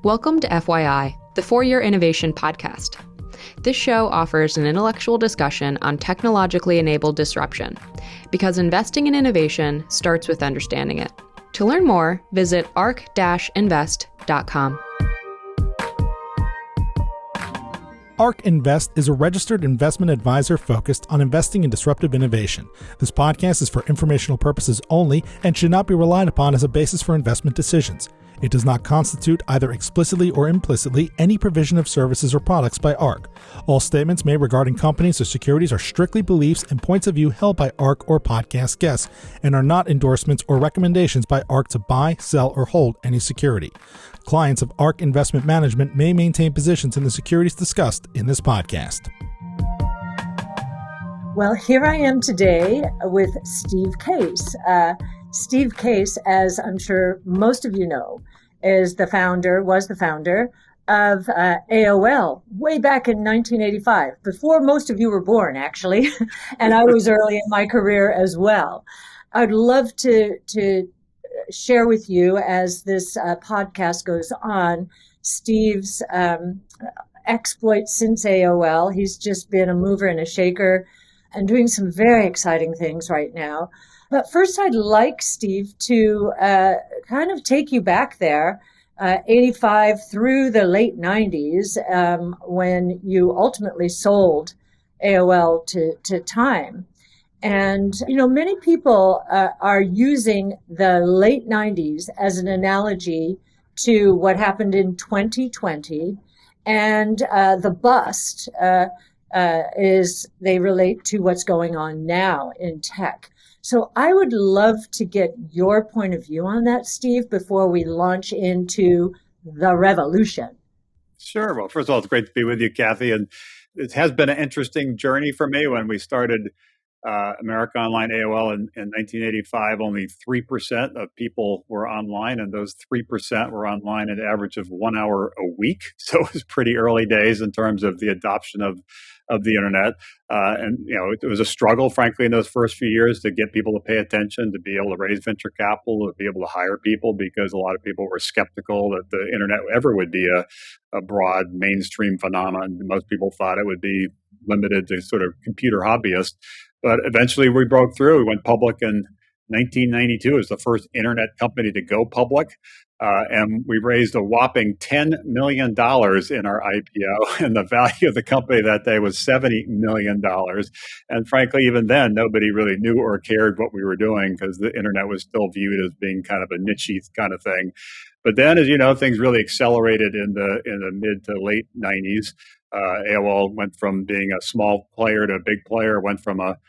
Welcome to FYI, the For-Your Innovation podcast. This show offers an intellectual discussion on technologically enabled disruption, because investing in innovation starts with understanding it. To learn more, visit arc-invest.com. ARC Invest is a registered investment advisor focused on investing in disruptive innovation. This podcast is for informational purposes only and should not be relied upon as a basis for investment decisions. It does not constitute, either explicitly or implicitly, any provision of services or products by ARC. All statements made regarding companies or securities are strictly beliefs and points of view held by ARC or podcast guests and are not endorsements or recommendations by ARC to buy, sell, or hold any security. Clients of ARC Investment Management may maintain positions in the securities discussed in this podcast. Well, here I am today with Steve Case. Steve Case, as I'm sure most of you know, was the founder of AOL way back in 1985, before most of you were born, actually, and I was early in my career as well. I'd love to share with you as this podcast goes on Steve's exploits since AOL. He's just been a mover and a shaker and doing some very exciting things right now. But first, I'd like Steve to kind of take you back there, 85 through the late 90s, when you ultimately sold AOL to Time. And, you know, many people are using the late 90s as an analogy to what happened in 2020. And the bust is they relate to what's going on now in tech. So I would love to get your point of view on that, Steve, before we launch into the revolution. Sure. Well, first of all, it's great to be with you, Kathy. And it has been an interesting journey for me. When we started America Online AOL in 1985, only 3% of people were online, and those 3% were online an average of 1 hour a week. So it was pretty early days in terms of the adoption of the internet. And, you know, it was a struggle, frankly, in those first few years to get people to pay attention, to be able to raise venture capital, to be able to hire people, because a lot of people were skeptical that the internet ever would be a broad mainstream phenomenon. Most people thought it would be limited to sort of computer hobbyists. But eventually we broke through. We went public in 1992 as the first internet company to go public. And we raised a whopping $10 million in our IPO. And the value of the company that day was $70 million. And frankly, even then, nobody really knew or cared what we were doing, because the internet was still viewed as being kind of a niche kind of thing. But then, as you know, things really accelerated in the mid to late 90s. AOL went from being a small player to a big player, went from that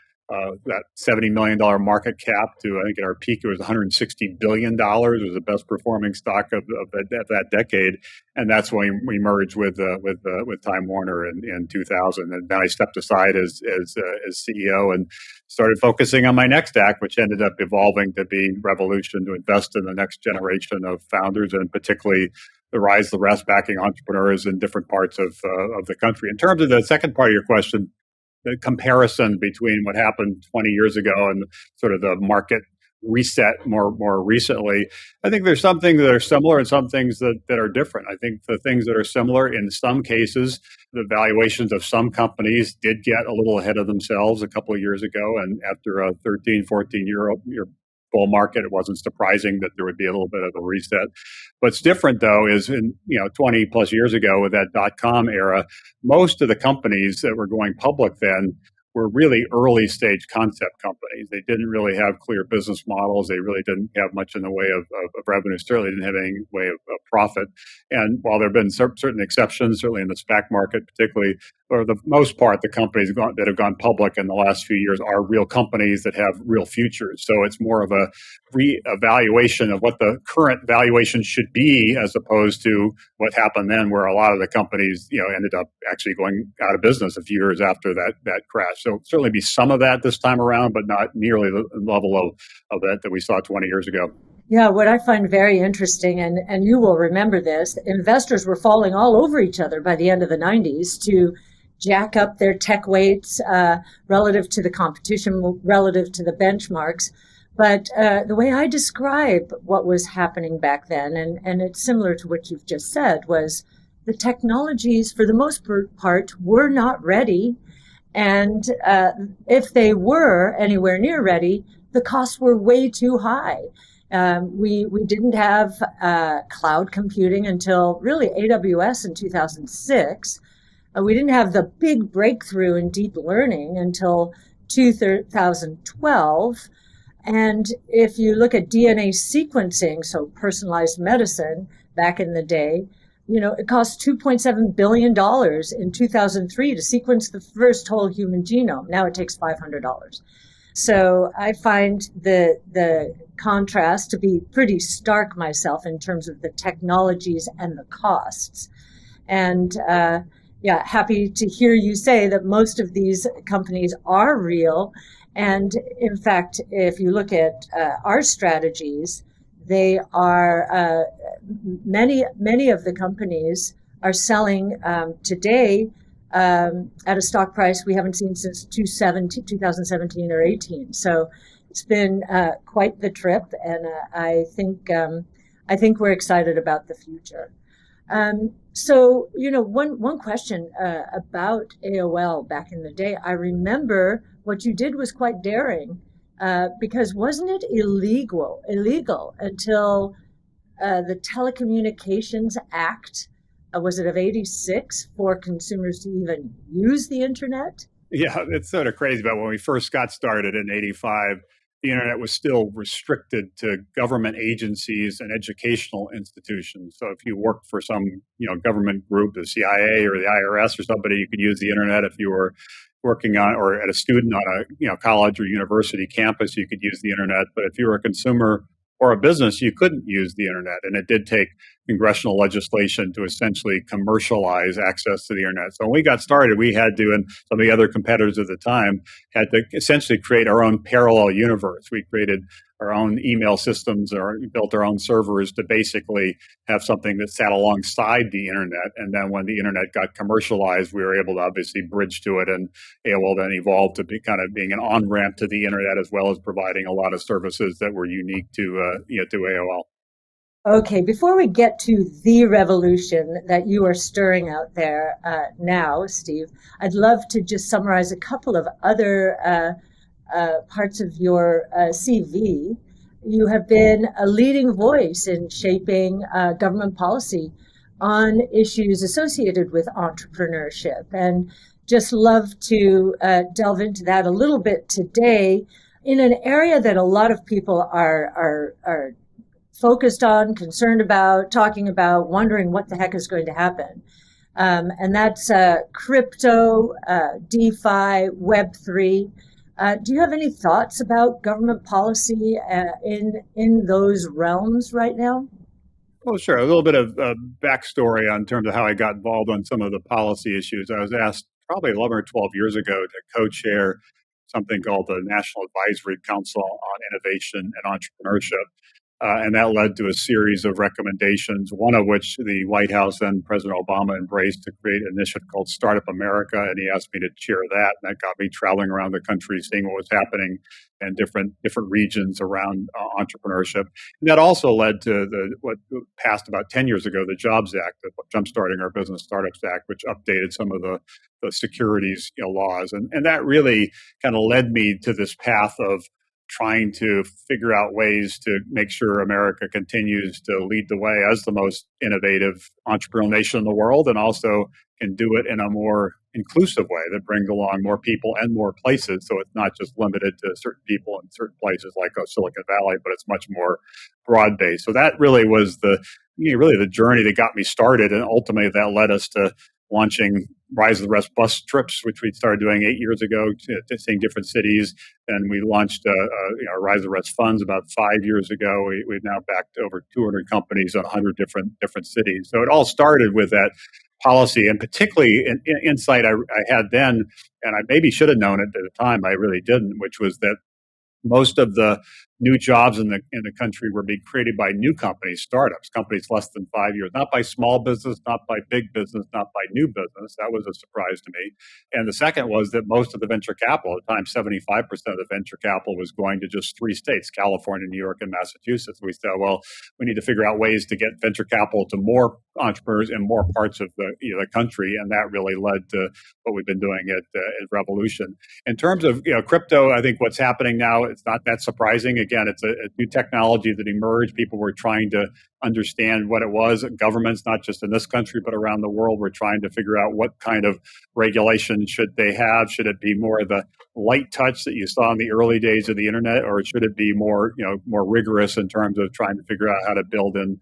$70 million market cap to, I think at our peak, it was $160 billion. It was the best performing stock of that decade. And that's when we merged with Time Warner in 2000. And then I stepped aside as CEO and started focusing on my next act, which ended up evolving to be Revolution, to invest in the next generation of founders, and particularly the rise of the rest, backing entrepreneurs in different parts of the country. In terms of the second part of your question, the comparison between what happened 20 years ago and sort of the market reset more recently, I think there's some things that are similar and some things that are different. I think the things that are similar, in some cases, the valuations of some companies did get a little ahead of themselves a couple of years ago. And after a 13, 14-year bull market, it wasn't surprising that there would be a little bit of a reset. What's different, though, is 20 plus years ago with that Dotcom era, most of the companies that were going public then were really early stage concept companies. They didn't really have clear business models. They really didn't have much in the way of revenue. Certainly didn't have any way of profit. And while there have been certain exceptions, certainly in the SPAC market particularly, for the most part, the companies that have gone public in the last few years are real companies that have real futures. So it's more of a re-evaluation of what the current valuation should be, as opposed to what happened then, where a lot of the companies, ended up actually going out of business a few years after that crash. So certainly be some of that this time around, but not nearly the level of that we saw 20 years ago. Yeah, what I find very interesting, and you will remember this, investors were falling all over each other by the end of the 90s to jack up their tech weights relative to the competition, relative to the benchmarks. But the way I describe what was happening back then, and it's similar to what you've just said, was the technologies, for the most part, were not ready. And if they were anywhere near ready, the costs were way too high. We didn't have cloud computing until really AWS in 2006. We didn't have the big breakthrough in deep learning until 2012. And if you look at DNA sequencing, so personalized medicine back in the day, it cost $2.7 billion in 2003 to sequence the first whole human genome. Now it takes $500. So I find the contrast to be pretty stark myself in terms of the technologies and the costs. And happy to hear you say that most of these companies are real. And in fact, if you look at our strategies, they are many of the companies are selling today at a stock price we haven't seen since 2017 or 18. So it's been quite the trip, and I think we're excited about the future. So one question about AOL back in the day. I remember what you did was quite daring, because wasn't it illegal until the Telecommunications Act, was it of 86, for consumers to even use the internet? Yeah, it's sort of crazy. But when we first got started in 85, the internet was still restricted to government agencies and educational institutions. So if you worked for some, government group, the CIA or the IRS or somebody, you could use the internet. If you were working on or at a student on a college or university campus, you could use the internet. But if you were a consumer or a business, you couldn't use the internet. And it did take congressional legislation to essentially commercialize access to the internet. So when we got started, we had to, and some of the other competitors at the time, had to essentially create our own parallel universe. We created our own email systems or built our own servers to basically have something that sat alongside the internet. And then when the internet got commercialized, we were able to obviously bridge to it. And AOL then evolved to be kind of being an on-ramp to the internet, as well as providing a lot of services that were unique to AOL. Okay, before we get to the revolution that you are stirring out there now, Steve, I'd love to just summarize a couple of other parts of your CV. You have been a leading voice in shaping government policy on issues associated with entrepreneurship, and just love to delve into that a little bit today in an area that a lot of people are focused on, concerned about, talking about, wondering what the heck is going to happen. And that's crypto, DeFi, Web3. Do you have any thoughts about government policy in those realms right now? Well, sure. A little bit of backstory in terms of how I got involved on some of the policy issues. I was asked probably 11 or 12 years ago to co-chair something called the National Advisory Council on Innovation and Entrepreneurship. And that led to a series of recommendations, one of which the White House and President Obama embraced, to create an initiative called Startup America. And he asked me to chair that. And that got me traveling around the country, seeing what was happening in different regions around entrepreneurship. And that also led to what passed about 10 years ago, the Jobs Act, the Jumpstarting Our Business Startups Act, which updated some of the securities laws. And that really kind of led me to this path of trying to figure out ways to make sure America continues to lead the way as the most innovative entrepreneurial nation in the world, and also can do it in a more inclusive way that brings along more people and more places. So it's not just limited to certain people in certain places like Silicon Valley, but it's much more broad based. So that really was the journey that got me started, and ultimately that led us to launching Rise of the Rest bus trips, which we started doing 8 years ago, to seeing different cities. And we launched Rise of the Rest funds about 5 years ago. We've now backed over 200 companies in 100 different cities. So it all started with that policy, and particularly an insight I had then, and I maybe should have known it at the time, I really didn't, which was that most of the new jobs in the country were being created by new companies, startups, companies less than 5 years, not by small business, not by big business, not by new business. That was a surprise to me. And the second was that most of the venture capital, at the time, 75% of the venture capital was going to just three states, California, New York, and Massachusetts. We said, well, we need to figure out ways to get venture capital to more entrepreneurs in more parts of the country, and that really led to what we've been doing at Revolution. In terms of crypto, I think what's happening now, it's not that surprising. Again, it's a new technology that emerged. People were trying to understand what it was. Governments, not just in this country, but around the world, were trying to figure out what kind of regulation should they have. Should it be more of the light touch that you saw in the early days of the internet, or should it be more rigorous in terms of trying to figure out how to build in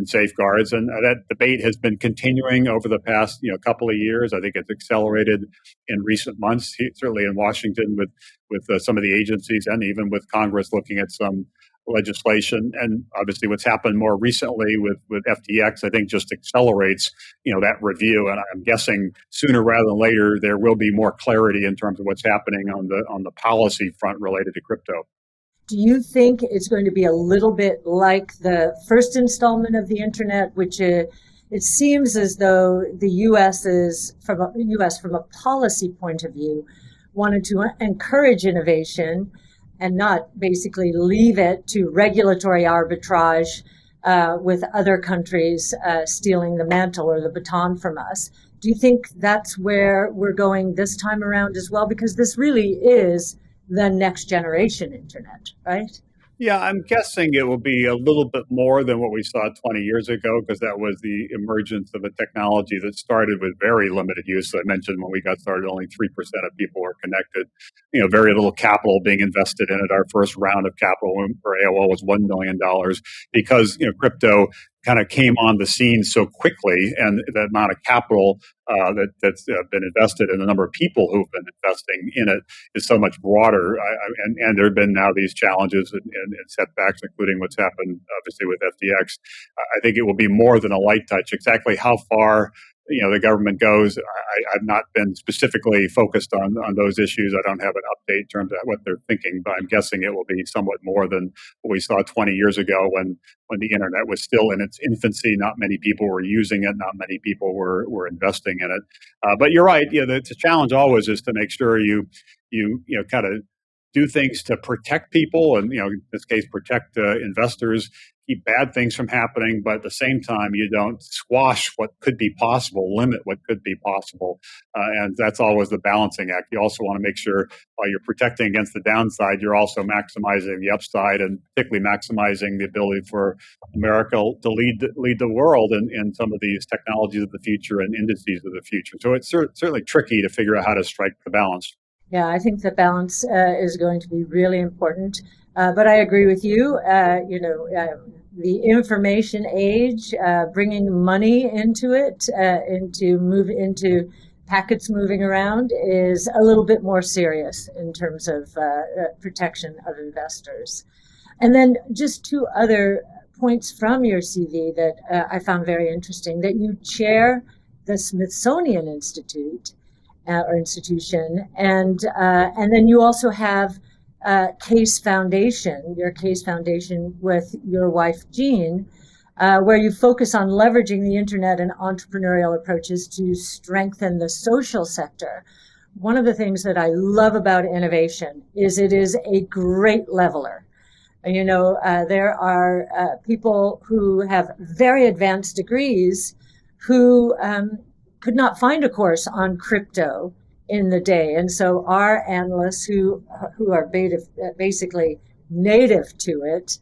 safeguards? And that debate has been continuing over the past couple of years. I think it's accelerated in recent months, certainly in Washington with some of the agencies and even with Congress looking at some legislation. And obviously what's happened more recently with FTX, I think just accelerates, that review. And I'm guessing sooner rather than later, there will be more clarity in terms of what's happening on the policy front related to crypto. Do you think it's going to be a little bit like the first installment of the internet, which it seems as though the U.S. from a policy point of view, wanted to encourage innovation and not basically leave it to regulatory arbitrage with other countries stealing the mantle or the baton from us? Do you think that's where we're going this time around as well? Because this really is the next generation internet, right? Yeah, I'm guessing it will be a little bit more than what we saw 20 years ago, because that was the emergence of a technology that started with very limited use. I mentioned when we got started, only 3% of people were connected. Very little capital being invested in it. Our first round of capital for AOL was $1 million because crypto kind of came on the scene so quickly, and the amount of capital that's been invested and the number of people who've been investing in it is so much broader. And there have been now these challenges and setbacks, including what's happened obviously with FTX. I think it will be more than a light touch. Exactly how far the government goes, I've not been specifically focused on those issues. I don't have an update in terms of what they're thinking, but I'm guessing it will be somewhat more than what we saw 20 years ago when the internet was still in its infancy. Not many people were using it. Not many people were investing in it. But you're right. The challenge always is to make sure you kind of do things to protect people, and in this case, protect investors, keep bad things from happening, but at the same time, you don't squash what could be possible, limit what could be possible, and that's always the balancing act. You also want to make sure while you're protecting against the downside, you're also maximizing the upside, and particularly maximizing the ability for America to lead the world in some of these technologies of the future and industries of the future. So it's certainly tricky to figure out how to strike the balance. Yeah, I think the balance is going to be really important. But I agree with you. The information age, bringing money into it, into packets moving around is a little bit more serious in terms of protection of investors. And then just two other points from your CV that I found very interesting: that you chair the Smithsonian Institute. Or institution, and then you also have Case Foundation, your Case Foundation with your wife Jean, where you focus on leveraging the internet and entrepreneurial approaches to strengthen the social sector. One of the things that I love about innovation is it is a great leveler. There are people who have very advanced degrees who could not find a course on crypto in the day. And so our analysts who are basically native to it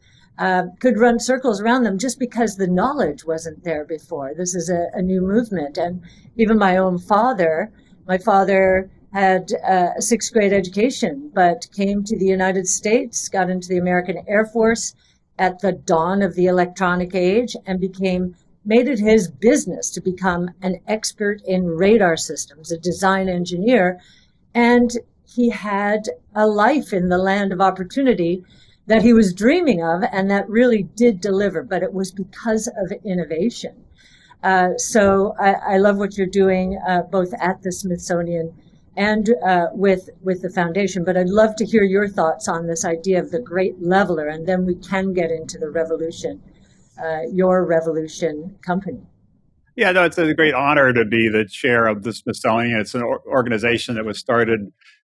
could run circles around them just because the knowledge wasn't there before. This is a new movement. And even my father had a sixth grade education, but came to the United States, got into the American Air Force at the dawn of the electronic age, and made it his business to become an expert in radar systems, a design engineer. And he had a life in the land of opportunity that he was dreaming of, and that really did deliver, but it was because of innovation. So I love what you're doing both at the Smithsonian and with the foundation. But I'd love to hear your thoughts on this idea of the great leveler, and then we can get into the revolution, your revolution company. Yeah, no, it's a great honor to be the chair of the Smithsonian. It's an organization that was started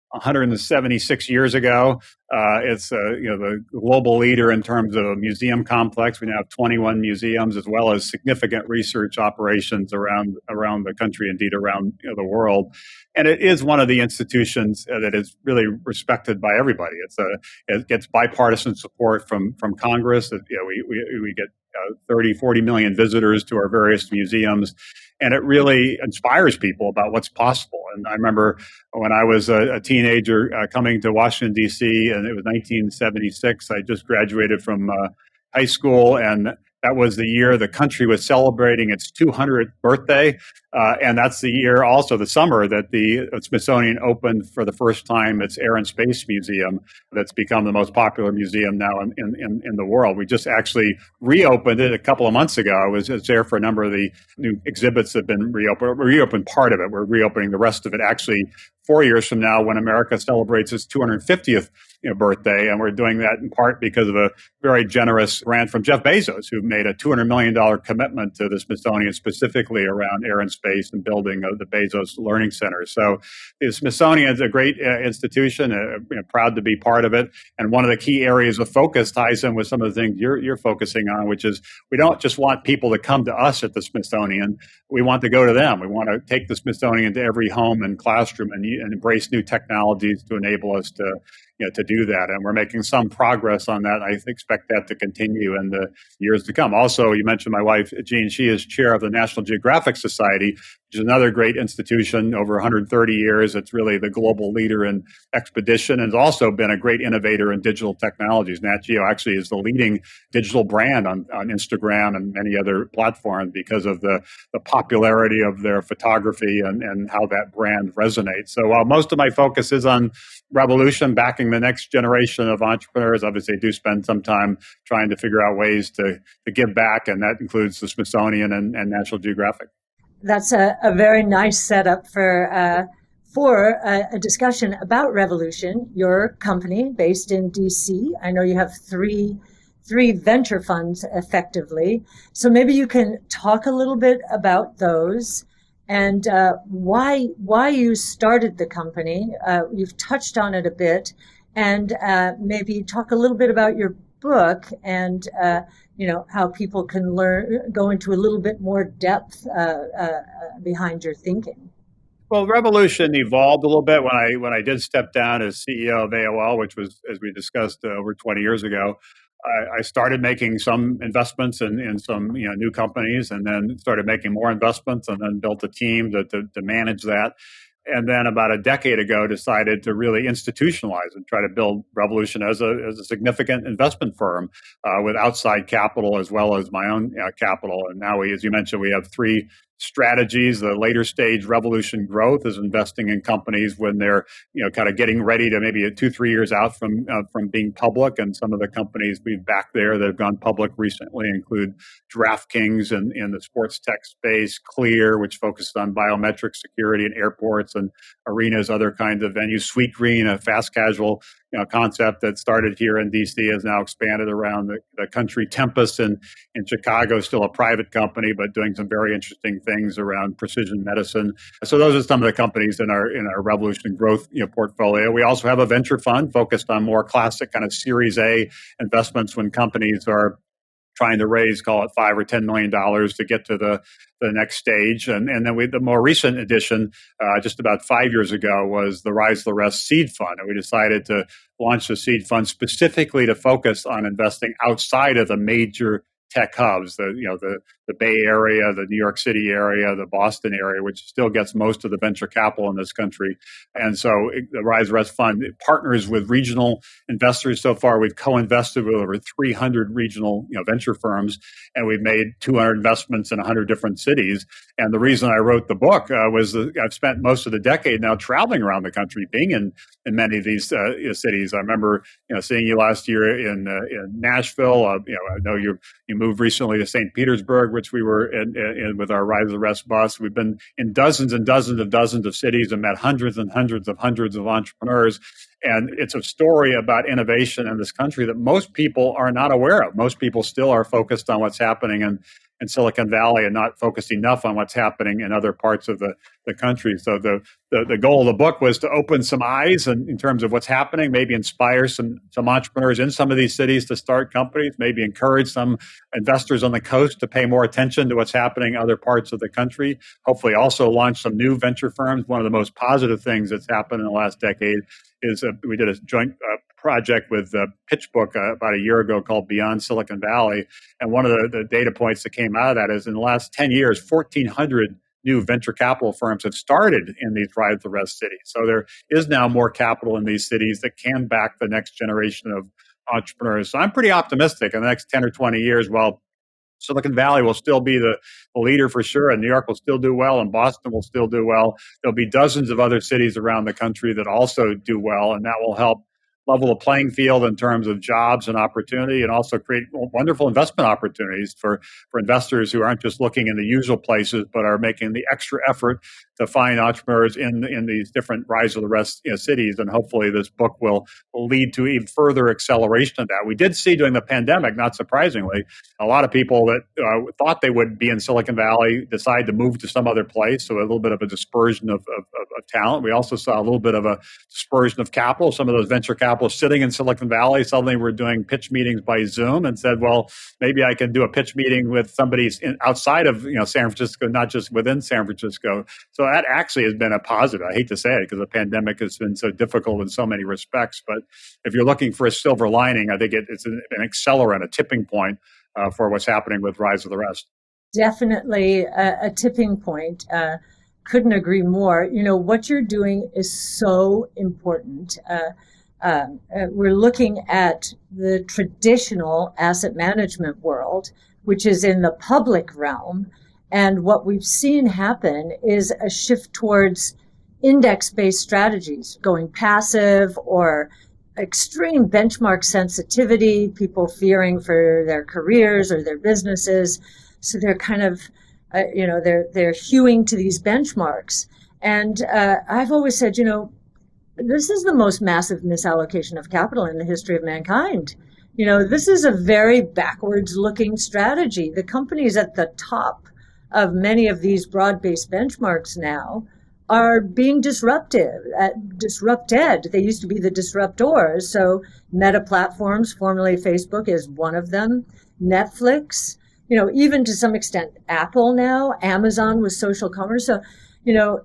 176 years ago. It's the global leader in terms of a museum complex. We now have 21 museums, as well as significant research operations around the country, indeed around the world. And it is one of the institutions that is really respected by everybody. It gets bipartisan support from Congress. We get 30, 40 million visitors to our various museums. And it really inspires people about what's possible. And I remember when I was a teenager coming to Washington, D.C., and it was 1976. I just graduated from high school, and that was the year the country was celebrating its 200th birthday. And that's the year, also the summer, that the Smithsonian opened for the first time its Air and Space Museum that's become the most popular museum now in the world. We just actually reopened it a couple of months ago. I was there for a number of the new exhibits that have been reopened. We reopened part of it. We're reopening the rest of it actually 4 years from now when America celebrates its 250th birthday. And we're doing that in part because of a very generous grant from Jeff Bezos, who made a $200 million commitment to the Smithsonian specifically around air and space and building of the Bezos Learning Center. So the Smithsonian is a great institution, proud to be part of it. And one of the key areas of focus ties in with some of the things you're focusing on, which is we don't just want people to come to us at the Smithsonian. We want to go to them. We want to take the Smithsonian to every home and classroom and embrace new technologies to enable us to do that. And we're making some progress on that. I expect that to continue in the years to come. Also, you mentioned my wife, Jean. She is chair of the National Geographic Society, which is another great institution over 130 years. It's really the global leader in expedition and has also been a great innovator in digital technologies. Nat Geo actually is the leading digital brand on Instagram and many other platforms because of the popularity of their photography and how that brand resonates. So while most of my focus is on revolution, backing the next generation of entrepreneurs, obviously I do spend some time trying to figure out ways to give back, and that includes the Smithsonian and National Geographic. That's a very nice setup for a discussion about Revolution, your company based in DC. I know you have three venture funds effectively. So maybe you can talk a little bit about those and why you started the company. You've touched on it a bit, and maybe talk a little bit about your book and how people can go into a little bit more depth behind your thinking. Well, Revolution evolved a little bit when I did step down as CEO of AOL, which was, as we discussed, over 20 years ago. I started making some investments in some new companies, and then started making more investments, and then built a team to manage that. And then about a decade ago, decided to really institutionalize and try to build Revolution as a significant investment firm with outside capital as well as my own capital. And now as you mentioned, we have three strategies. The later stage Revolution growth is investing in companies when they're kind of getting ready to maybe 2-3 years out from being public. And some of the companies we've backed there that have gone public recently include DraftKings in the sports tech space, Clear, which focuses on biometric security in airports and arenas, other kinds of venues, Sweetgreen, a fast casual concept that started here in DC, has now expanded around the country. Tempest in Chicago, still a private company, but doing some very interesting things around precision medicine. So those are some of the companies in our Revolution growth portfolio. We also have a venture fund focused on more classic kind of Series A investments when companies are trying to raise, call it $5 or $10 million to get to the next stage. And then the more recent addition, just about 5 years ago, was the Rise the Rest Seed Fund. And we decided to launch the Seed Fund specifically to focus on investing outside of the major tech hubs, the Bay Area, the New York City area, the Boston area, which still gets most of the venture capital in this country. And so the Rise Rest Fund partners with regional investors. So far, we've co-invested with over 300 regional venture firms, and we've made 200 investments in 100 different cities. And the reason I wrote the book was that I've spent most of the decade now traveling around the country, being in many of these cities. I remember seeing you last year in Nashville. I know you moved recently to St. Petersburg which we were in with our Rise of the Rest bus. We've been in dozens and dozens of cities and met hundreds and hundreds of entrepreneurs. And it's a story about innovation in this country that most people are not aware of. Most people still are focused on what's happening in Silicon Valley and not focused enough on what's happening in other parts of the country. So the goal of the book was to open some eyes in terms of what's happening, maybe inspire some entrepreneurs in some of these cities to start companies, maybe encourage some investors on the coast to pay more attention to what's happening in other parts of the country. Hopefully also launch some new venture firms. One of the most positive things that's happened in the last decade is we did a joint project with PitchBook about a year ago called Beyond Silicon Valley. And one of the data points that came out of that is in the last 10 years, 1,400 new venture capital firms have started in these Rise of the Rest cities. So there is now more capital in these cities that can back the next generation of entrepreneurs. So I'm pretty optimistic in the next 10 or 20 years, while Silicon Valley will still be the leader for sure, and New York will still do well, and Boston will still do well. There'll be dozens of other cities around the country that also do well, and that will help level the playing field in terms of jobs and opportunity, and also create wonderful investment opportunities for investors who aren't just looking in the usual places, but are making the extra effort to find entrepreneurs in these different Rise of the Rest cities. And hopefully this book will lead to even further acceleration of that. We did see during the pandemic, not surprisingly, a lot of people that thought they would be in Silicon Valley decide to move to some other place. So a little bit of a dispersion of talent. We also saw a little bit of a dispersion of capital. Some of those venture capitalists sitting in Silicon Valley suddenly were doing pitch meetings by Zoom and said, well, maybe I can do a pitch meeting with somebody outside of San Francisco, not just within San Francisco. So that actually has been a positive. I hate to say it because the pandemic has been so difficult in so many respects. But if you're looking for a silver lining, I think it's an accelerant, a tipping point for what's happening with Rise of the Rest. Definitely a tipping point. Couldn't agree more. What you're doing is so important. We're looking at the traditional asset management world, which is in the public realm. And what we've seen happen is a shift towards index-based strategies, going passive or extreme benchmark sensitivity, people fearing for their careers or their businesses. So they're kind of, they're hewing to these benchmarks. And I've always said, this is the most massive misallocation of capital in the history of mankind. This is a very backwards looking strategy. The companies at the top of many of these broad-based benchmarks now are being disrupted. They used to be the disruptors. So Meta Platforms, formerly Facebook, is one of them. Netflix, even to some extent, Apple now, Amazon with social commerce. So,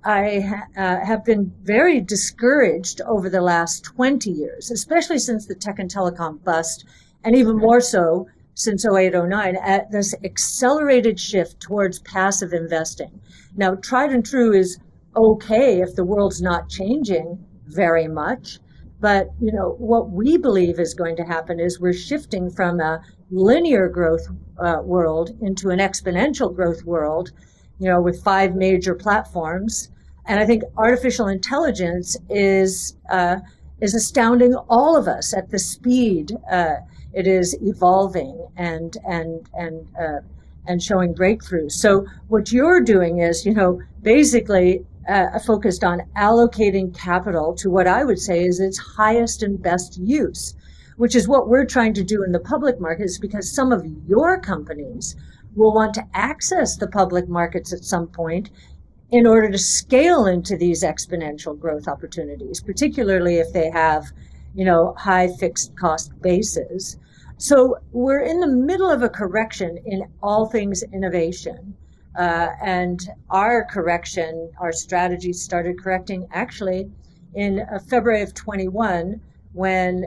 I have been very discouraged over the last 20 years, especially since the tech and telecom bust, and even more so since 08-09, at this accelerated shift towards passive investing. Now, tried and true is okay if the world's not changing very much. But, what we believe is going to happen is we're shifting from a linear growth world into an exponential growth world, with 5 major platforms. And I think artificial intelligence is astounding all of us at the speed it is evolving and showing breakthroughs. So what you're doing is, basically focused on allocating capital to what I would say is its highest and best use, which is what we're trying to do in the public markets, because some of your companies will want to access the public markets at some point in order to scale into these exponential growth opportunities, particularly if they have, high fixed cost bases. So we're in the middle of a correction in all things innovation. And our strategy started correcting actually in February of 21, when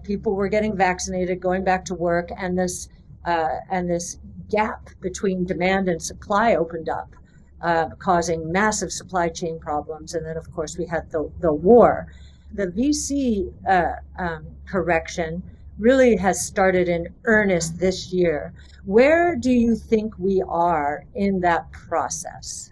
people were getting vaccinated, going back to work, and this gap between demand and supply opened up, causing massive supply chain problems. And then, of course, we had the war. The VC correction really has started in earnest this year. Where do you think we are in that process?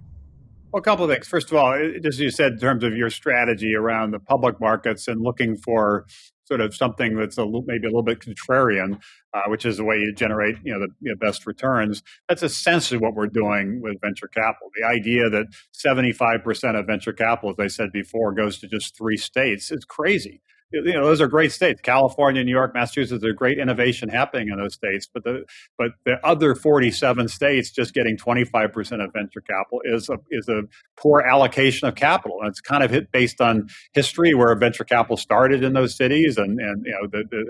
Well, a couple of things. First of all, just as you said, in terms of your strategy around the public markets and looking for sort of something that's maybe a little bit contrarian, which is the way you generate the best returns. That's essentially what we're doing with venture capital. The idea that 75% of venture capital, as I said before, goes to just 3 states is crazy. Those are great states. California, New York, Massachusetts, there's great innovation happening in those states. But the other 47 states just getting 25% of venture capital is a poor allocation of capital. And it's kind of based on history where venture capital started in those cities. And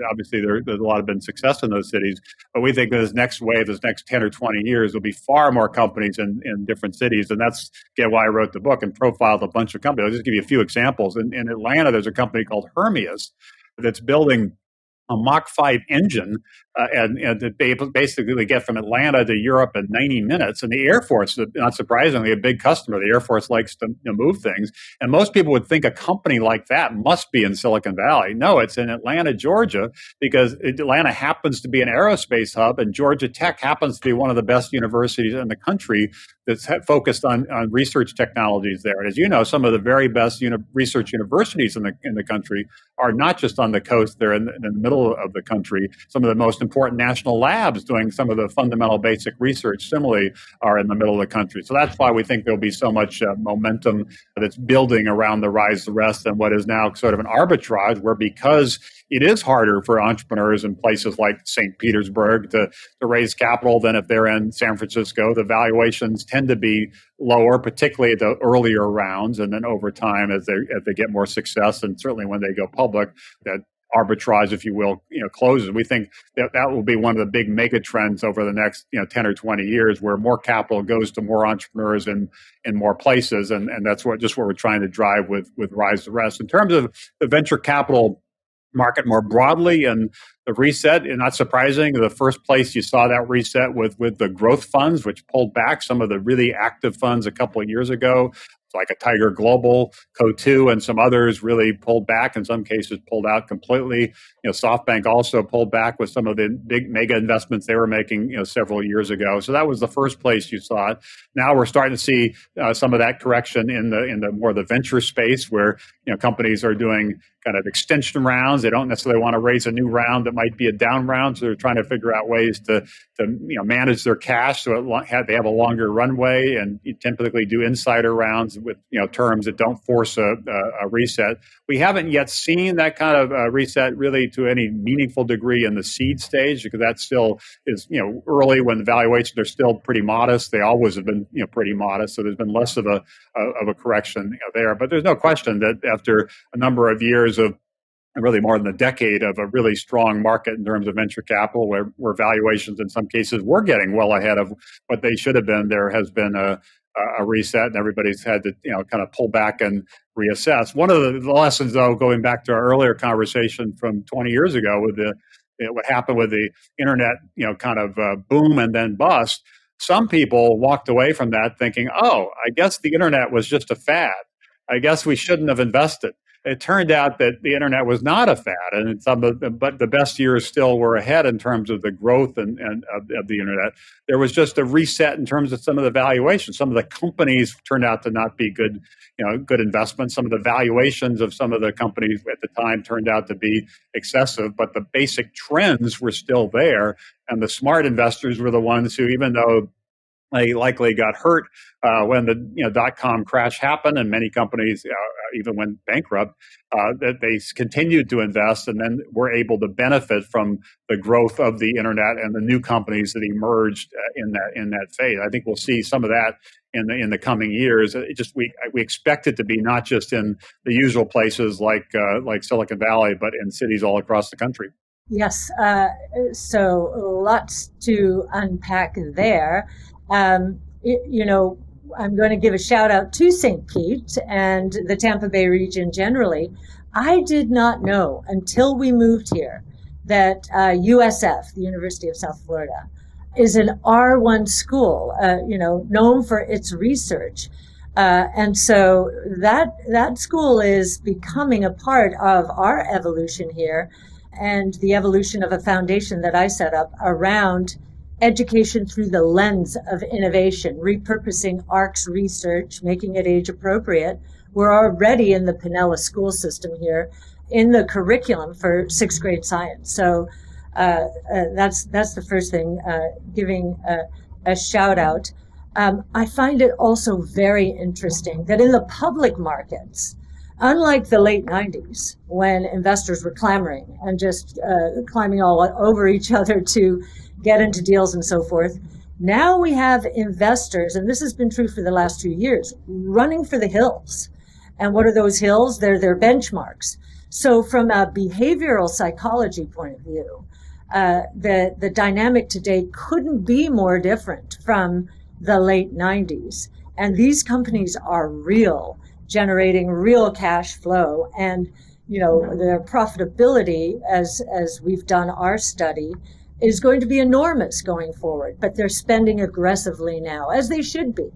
obviously there's a lot of been success in those cities. But we think this next wave, this next 10 or 20 years, will be far more companies in different cities. And that's why I wrote the book and profiled a bunch of companies. I'll just give you a few examples. In Atlanta, there's a company called Hermes that's building a Mach 5 engine, and they basically get from Atlanta to Europe in 90 minutes. And the Air Force, not surprisingly, a big customer. The Air Force likes to move things. And most people would think a company like that must be in Silicon Valley. No, it's in Atlanta, Georgia, because Atlanta happens to be an aerospace hub, and Georgia Tech happens to be one of the best universities in the country that's focused on research technologies there. And as you know, some of the very best research universities in the country are not just on the coast, they're in the middle of the country. Some of the most important national labs doing some of the fundamental basic research similarly are in the middle of the country. So that's why we think there'll be so much momentum that's building around the rise of the rest and what is now sort of an arbitrage where, because it is harder for entrepreneurs in places like St. Petersburg to raise capital than if they're in San Francisco. The valuations tend to be lower, particularly at the earlier rounds, and then over time as they get more success, and certainly when they go public, that arbitrage, if you will, closes. We think that will be one of the big mega trends over the next 10 or 20 years, where more capital goes to more entrepreneurs in more places, and that's what we're trying to drive with Rise the Rest. In terms of the venture capital market more broadly and the reset, and not surprising, the first place you saw that reset with the growth funds, which pulled back some of the really active funds a couple of years ago, like a Tiger Global, Co2, and some others really pulled back, in some cases pulled out completely. SoftBank also pulled back with some of the big mega investments they were making several years ago. So that was the first place you saw it. Now we're starting to see some of that correction in the more the venture space, where companies are doing kind of extension rounds. They don't necessarily want to raise a new round that might be a down round, so they're trying to figure out ways to manage their cash so they have a longer runway, and you typically do insider rounds with terms that don't force a reset. We haven't yet seen that kind of reset really to any meaningful degree in the seed stage, because that still is early when the valuations are still pretty modest. They always have been pretty modest, so there's been less of a correction there. But there's no question that after a number of years of really more than a decade of a really strong market in terms of venture capital, where valuations in some cases were getting well ahead of what they should have been, there has been a reset, and everybody's had to kind of pull back and reassess. One of the lessons, though, going back to our earlier conversation from 20 years ago with what happened with the internet, kind of boom and then bust, some people walked away from that thinking, oh, I guess the internet was just a fad. I guess we shouldn't have invested. It turned out that the internet was not a fad, and but the best years still were ahead in terms of the growth and of the internet. There was just a reset in terms of some of the valuations. Some of the companies turned out to not be good investments. Some of the valuations of some of the companies at the time turned out to be excessive, but the basic trends were still there. And the smart investors were the ones who, even though they likely got hurt when the Dotcom crash happened, and many companies even went bankrupt, that they continued to invest and then were able to benefit from the growth of the internet and the new companies that emerged in that phase. I think we'll see some of that in the coming years. We expect it to be not just in the usual places like Silicon Valley, but in cities all across the country. Yes, so lots to unpack there. I'm going to give a shout out to St. Pete and the Tampa Bay region generally. I did not know until we moved here that USF, the University of South Florida, is an R1 school, known for its research. And so that school is becoming a part of our evolution here, and the evolution of a foundation that I set up around education through the lens of innovation, repurposing ARC's research, making it age appropriate. We're already in the Pinella school system here, in the curriculum for sixth grade science. So that's the first thing, giving a shout out. I find it also very interesting that in the public markets, unlike the late 90s, when investors were clamoring and just climbing all over each other to get into deals and so forth, now we have investors, and this has been true for the last 2 years, running for the hills. And what are those hills? They're their benchmarks. So from a behavioral psychology point of view, the dynamic today couldn't be more different from the late 90s. And these companies are real, generating real cash flow. And, their profitability, as we've done our study, is going to be enormous going forward. But they're spending aggressively now, as they should be.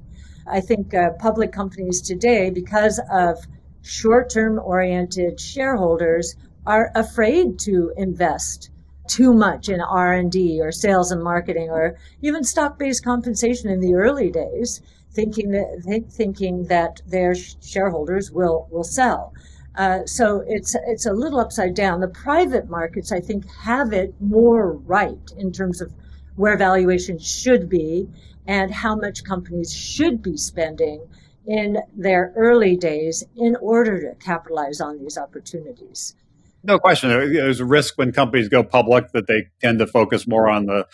I think public companies today, because of short-term oriented shareholders, are afraid to invest too much in R&D or sales and marketing or even stock-based compensation in the early days, thinking that their shareholders will sell. So it's a little upside down. The private markets, I think, have it more right in terms of where valuation should be and how much companies should be spending in their early days in order to capitalize on these opportunities. No question. There's a risk when companies go public that they tend to focus more on the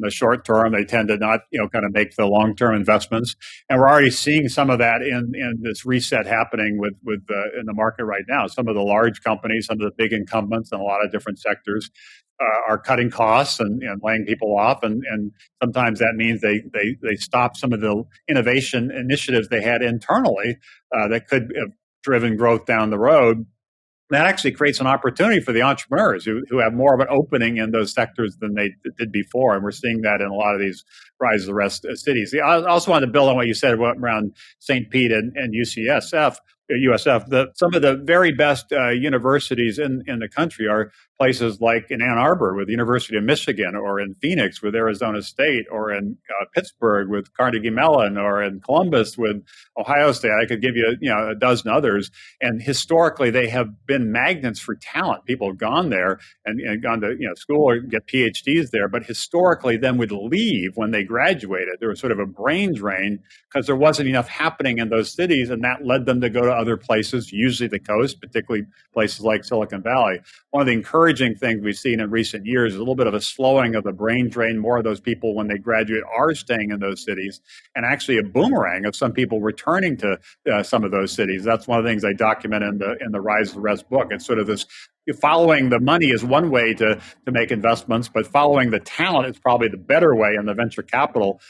short term. They tend to not, kind of make the long term investments. And we're already seeing some of that in this reset happening with in the market right now. Some of the large companies, some of the big incumbents in a lot of different sectors are cutting costs and laying people off. And sometimes that means they stop some of the innovation initiatives they had internally that could have driven growth down the road. That actually creates an opportunity for the entrepreneurs who have more of an opening in those sectors than they did before. And we're seeing that in a lot of these rise of the rest cities. I also wanted to build on what you said around St. Pete and USF. Some of the very best universities in the country are places like in Ann Arbor with the University of Michigan, or in Phoenix with Arizona State, or in Pittsburgh with Carnegie Mellon, or in Columbus with Ohio State. I could give you a dozen others. And historically, they have been magnets for talent. People have gone there and gone to school or get PhDs there, but historically then would leave when they graduated. There was sort of a brain drain because there wasn't enough happening in those cities, and that led them to go to other places, usually the coast, particularly places like Silicon Valley. One of the encouraging things we've seen in recent years is a little bit of a slowing of the brain drain. More of those people, when they graduate, are staying in those cities, and actually a boomerang of some people returning to some of those cities. That's one of the things I document in the Rise of the Rest book. It's sort of this following the money is one way to make investments, but following the talent is probably the better way in the venture capital,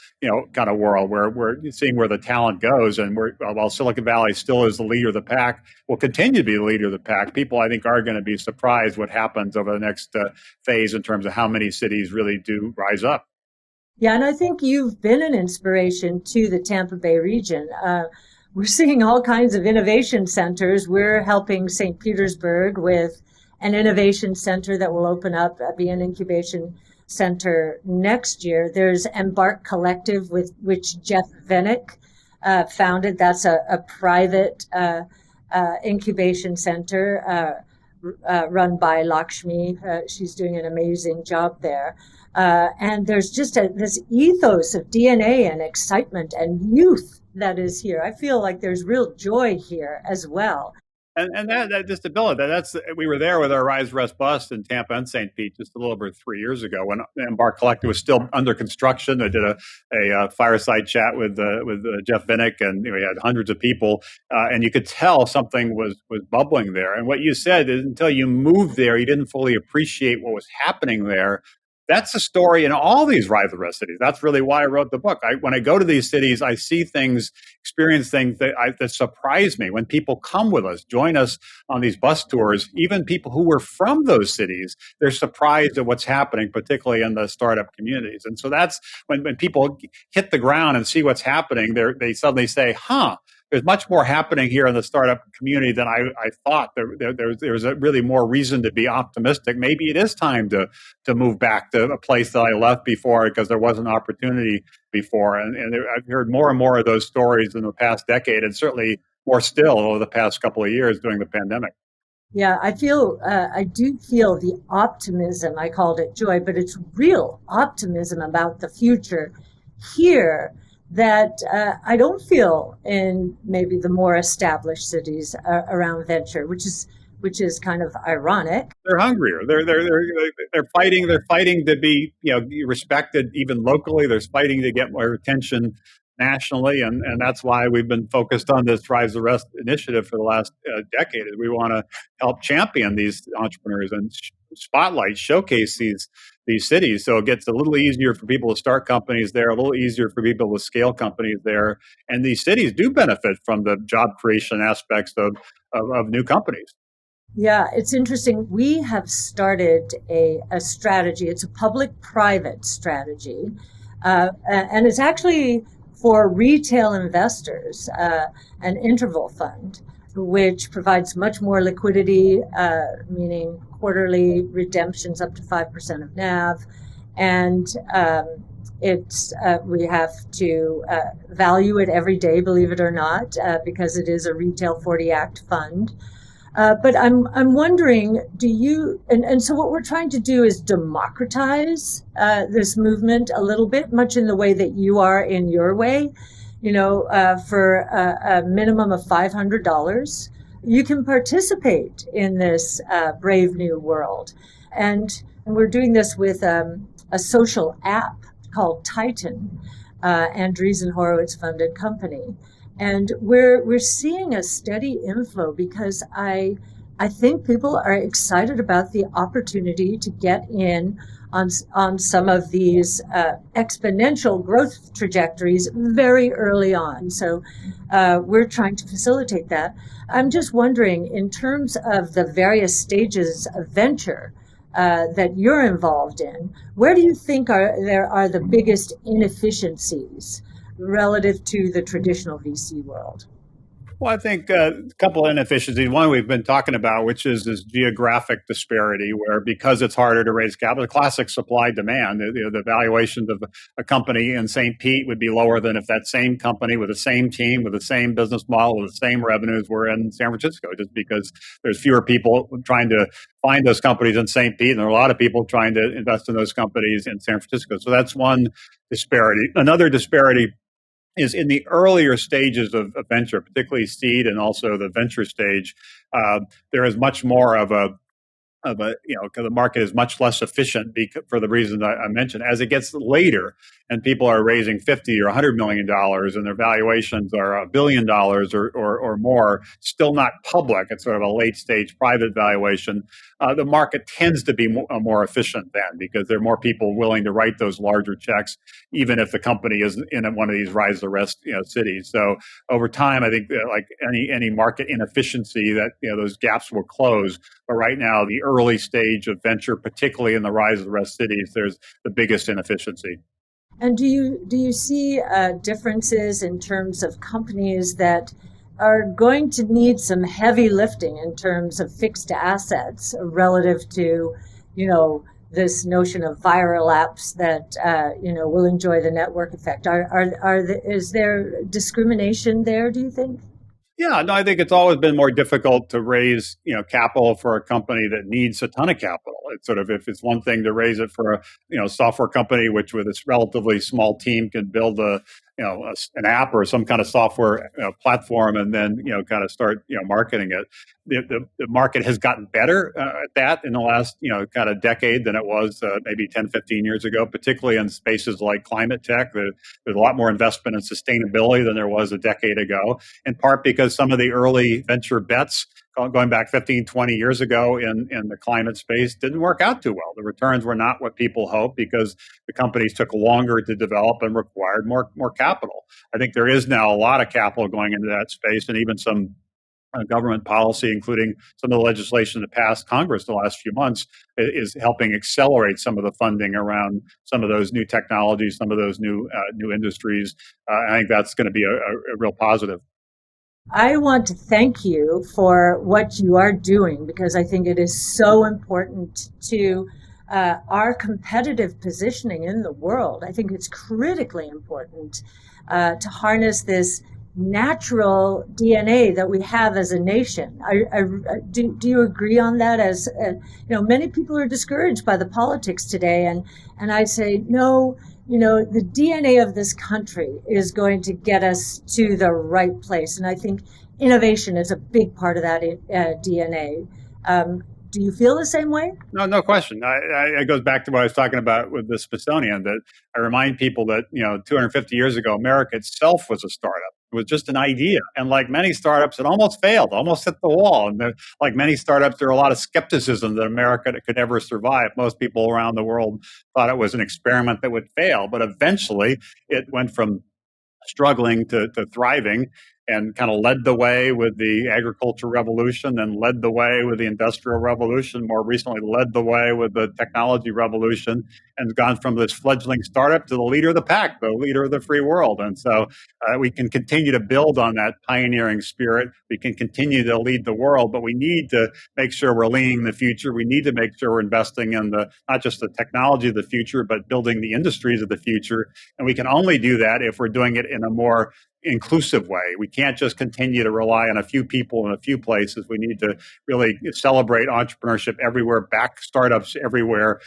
kind of world where we're seeing where the talent goes. And while Silicon Valley still is the leader of the pack, will continue to be the leader of the pack. People, I think, are going to be surprised what happens over the next phase in terms of how many cities really do rise up. Yeah, and I think you've been an inspiration to the Tampa Bay region. We're seeing all kinds of innovation centers. We're helping St. Petersburg with an innovation center that will open up, be an incubation center next year. There's Embark Collective, which Jeff Vinnick founded. That's a private incubation center run by Lakshmi. She's doing an amazing job there. And there's just this ethos of DNA and excitement and youth that is here. I feel like there's real joy here as well. And that just to build it, we were there with our Rise, Rest, Bust in Tampa and St. Pete just a little over 3 years ago when Embark Collective was still under construction. I did a fireside chat with Jeff Vinnick, and we had hundreds of people, and you could tell something was bubbling there. And what you said is until you moved there, you didn't fully appreciate what was happening there. That's the story in all these Rise of the Rest cities. That's really why I wrote the book. When I go to these cities, I see things, experience things that surprise me. When people come with us, join us on these bus tours, even people who were from those cities, they're surprised at what's happening, particularly in the startup communities. And so that's when people hit the ground and see what's happening, they suddenly say, there's much more happening here in the startup community than I thought. There's a really more reason to be optimistic. Maybe it is time to move back to a place that I left before because there was an opportunity before. And I've heard more and more of those stories in the past decade, and certainly more still over the past couple of years during the pandemic. Yeah, I do feel the optimism. I called it joy, but it's real optimism about the future here that I don't feel in maybe the more established cities around venture, which is kind of ironic. They're hungrier. They're fighting. They're fighting to be respected even locally. They're fighting to get more attention nationally, and that's why we've been focused on this Rise the Rest initiative for the last decade. We want to help champion these entrepreneurs and spotlight, showcase these cities, so it gets a little easier for people to start companies there, a little easier for people to scale companies there, and these cities do benefit from the job creation aspects of new companies. Yeah, it's interesting. We have started a strategy. It's a public-private strategy, and it's actually for retail investors, an interval fund, which provides much more liquidity, meaning quarterly redemptions up to 5% of NAV, and we have to value it every day, believe it or not, because it is a Retail 40 Act fund. But I'm wondering, and so what we're trying to do is democratize this movement a little bit, much in the way that you are in your way. For a minimum of $500, you can participate in this brave new world. And we're doing this with a social app called Titan, Andreessen Horowitz funded company. And we're seeing a steady inflow because I think people are excited about the opportunity to get in on some of these exponential growth trajectories very early on. So we're trying to facilitate that. I'm just wondering, in terms of the various stages of venture that you're involved in, where do you think there are the biggest inefficiencies relative to the traditional VC world? Well, I think a couple of inefficiencies. One we've been talking about, which is this geographic disparity, where because it's harder to raise capital, the classic supply demand, the valuations of a company in St. Pete would be lower than if that same company with the same team, with the same business model, with the same revenues were in San Francisco, just because there's fewer people trying to find those companies in St. Pete, and there are a lot of people trying to invest in those companies in San Francisco. So that's one disparity. Another disparity is in the earlier stages of venture, particularly seed and also the venture stage. There is much more of a because the market is much less efficient for the reasons I mentioned. As it gets later and people are raising $50 or $100 million and their valuations are $1 billion or more, still not public, it's sort of a late stage private valuation, the market tends to be more efficient then because there are more people willing to write those larger checks, even if the company is in one of these rise the rest cities. So over time, I think like any market inefficiency, that those gaps will close. But right now, the early stage of venture, particularly in the rise of the rest cities, there's the biggest inefficiency. And do you see differences in terms of companies that are going to need some heavy lifting in terms of fixed assets relative to, this notion of viral apps that will enjoy the network effect? Is there discrimination there, do you think? Yeah, no, I think it's always been more difficult to raise, capital for a company that needs a ton of capital. It's sort of, if it's one thing to raise it for a, software company, which with a relatively small team can build an app or some kind of software platform and then, kind of start, marketing it. The market has gotten better at that in the last, kind of decade than it was maybe 10, 15 years ago, particularly in spaces like climate tech. There's a lot more investment in sustainability than there was a decade ago, in part because some of the early venture bets going back 15, 20 years ago in the climate space didn't work out too well. The returns were not what people hoped because the companies took longer to develop and required more capital. I think there is now a lot of capital going into that space, and even some government policy, including some of the legislation that passed Congress the last few months, is helping accelerate some of the funding around some of those new technologies, some of those new industries. I think that's going to be a real positive. I want to thank you for what you are doing because I think it is so important to our competitive positioning in the world. I think it's critically important to harness this natural DNA that we have as a nation. Do you agree on that? As many people are discouraged by the politics today, and I say no. The DNA of this country is going to get us to the right place, and I think innovation is a big part of that DNA. Do you feel the same way? No question. It goes back to what I was talking about with the Smithsonian, that I remind people that, 250 years ago, America itself was a startup. It was just an idea. And like many startups, it almost failed, almost hit the wall. And like many startups, there are a lot of skepticism that America could ever survive. Most people around the world thought it was an experiment that would fail. But eventually, it went from struggling to thriving, and kind of led the way with the agricultural revolution, then led the way with the industrial revolution, more recently led the way with the technology revolution, and gone from this fledgling startup to the leader of the pack, the leader of the free world. And so we can continue to build on that pioneering spirit. We can continue to lead the world, but we need to make sure we're leading the future. We need to make sure we're investing in not just the technology of the future, but building the industries of the future. And we can only do that if we're doing it in a more inclusive way. We can't just continue to rely on a few people in a few places. We need to really celebrate entrepreneurship everywhere, back startups everywhere,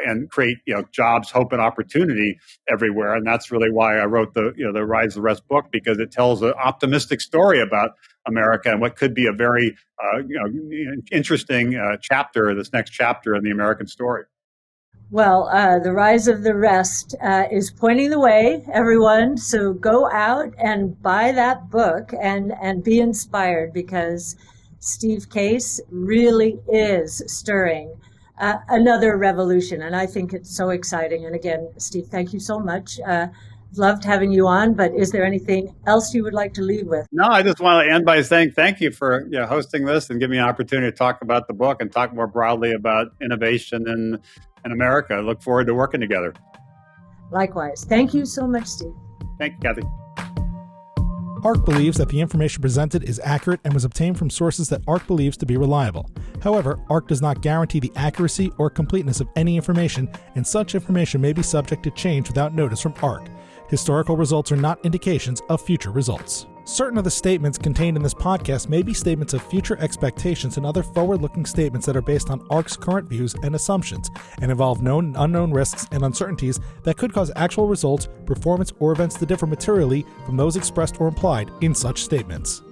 and create jobs, hope, and opportunity everywhere. And that's really why I wrote the Rise of the Rest book, because it tells an optimistic story about America and what could be a very interesting chapter, this next chapter in the American story. Well, The Rise of the Rest is pointing the way, everyone. So go out and buy that book and be inspired, because Steve Case really is stirring another revolution. And I think it's so exciting. And again, Steve, thank you so much. Loved having you on, but is there anything else you would like to leave with? No, I just want to end by saying thank you for hosting this and giving me an opportunity to talk about the book and talk more broadly about innovation in America. I look forward to working together. Likewise. Thank you so much, Steve. Thank you, Kathy. ARC believes that the information presented is accurate and was obtained from sources that ARC believes to be reliable. However, ARC does not guarantee the accuracy or completeness of any information, and such information may be subject to change without notice from ARC. Historical results are not indications of future results. Certain of the statements contained in this podcast may be statements of future expectations and other forward-looking statements that are based on ARC's current views and assumptions, and involve known and unknown risks and uncertainties that could cause actual results, performance, or events to differ materially from those expressed or implied in such statements.